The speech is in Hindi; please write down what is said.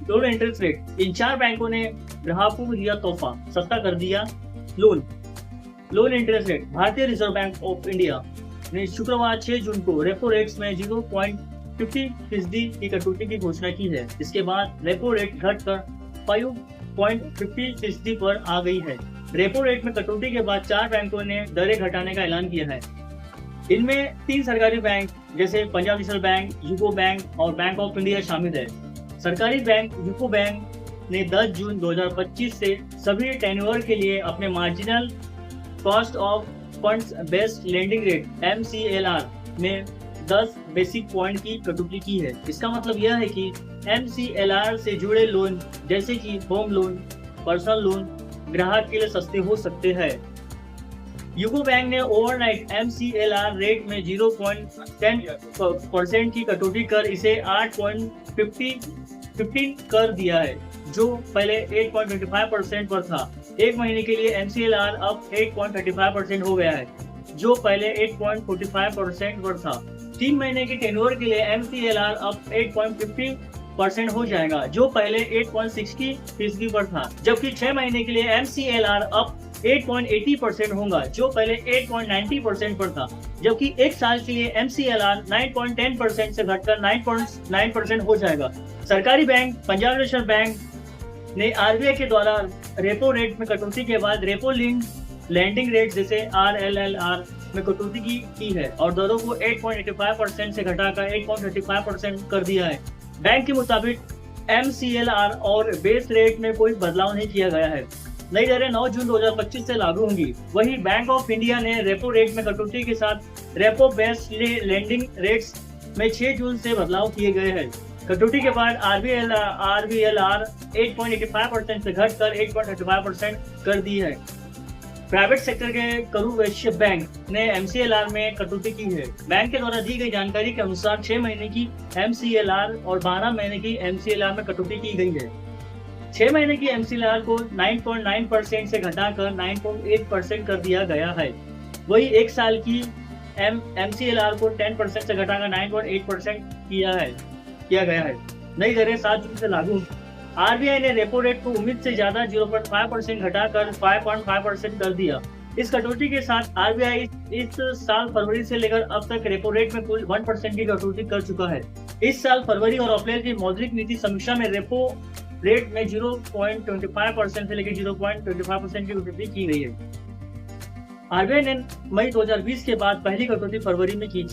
Loan interest rate. इन 4 बैंकों ने ग्राहकों को दिया तोहफा, सस्ता कर दिया लोन। Loan interest rate. भारतीय रिजर्व बैंक ऑफ इंडिया ने शुक्रवार 6 जून को रेपो रेट्स में 0.50% की कटौती की घोषणा की है। इसके बाद रेपो रेट घटकर 5.50% पर आ गई है। रेपो रेट में कटौती के बाद 4 बैंकों ने दरें घटाने का ऐलान किया है। इनमें 3 सरकारी बैंक जैसे Punjab national bank, UCO bank और बैंक ऑफ इंडिया शामिल है। सरकारी बैंक यूको बैंक ने 10 जून 2025 से सभी टेन्योर के लिए अपने marginal cost of funds based lending rate MCLR में 10 बेसिक पॉइंट की कटौती की है। इसका मतलब यह है कि MCLR से जुड़े लोन जैसे कि होम लोन, पर्सनल लोन ग्राहक के लिए सस्ते हो सकते हैं। यूको बैंक ने ओवरनाइट MCLR रेट में 0.10% की कटौती कर इसे 8.15 कर दिया है, जो पहले 8.25% पर था। एक महीने के लिए MCLR अब 8.35% हो गया है, जो पहले 8.45% पर था। 3 महीने के टेन्योर के लिए MCLR अब 8.50% हो जाएगा, जो पहले 8.60% पर था। जबकि 6 महीने के लिए MCLR अब 8.80% होगा, जो पहले 8.90% पर था। जबकि 1 साल के लिए MCLR 9.10% से घटकर 9.9% हो जाएगा। सरकारी बैंक पंजाब नेशनल बैंक ने RBI के द्वारा रेपो रेट में कटौती के बाद रेपो लिंक्ड लैंडिंग रेट जैसे RLLR में कटौती की है और दरों को 8.85% से घटाकर 8.35% कर दिया है। बैंक के मुताबिक MCLR और बेस रेट में कोई बदलाव नहीं किया गया है। नई दरें 9 जून 2025 से लागू होंगी। वहीं बैंक ऑफ इंडिया ने रेपो रेट में कटौती के साथ रेपो बेस्ड लेंडिंग रेट्स में 6 जून से बदलाव किए गए हैं। कटौती के बाद RBLR 8.85% से घटकर 8.35% कर दी है। प्राइवेट सेक्टर के करूर वैश्य बैंक ने MCLR में कटौती की है। बैंक के द्वारा दी गई जानकारी के अनुसार 6 महीने की MCLR और 12 महीने की MCLR में कटौती की गई है। 6 महीने की MCLR को 9.9% से घटाकर 9.8% कर दिया गया है। वही 1 साल की MCLR को 10% से घटाकर 9.8% किया गया है। नई दरें 7 जून से लागू। RBI ने रेपो रेट को उम्मीद से ज्यादा 0.5% घटाकर 5.5% कर दिया। इस कटौती के साथ RBI इस साल फरवरी से लेकर अब तक रेपो रेट में कुल 1% की कटौती कर चुका है। इस साल फरवरी और अप्रैल की मौद्रिक नीति समीक्षा में रेपो रेट में 0.25% से लेकर 0.25% की कटौती की गई है। RBI ने मई 2020 के बाद पहली कटौती फरवरी में की थी।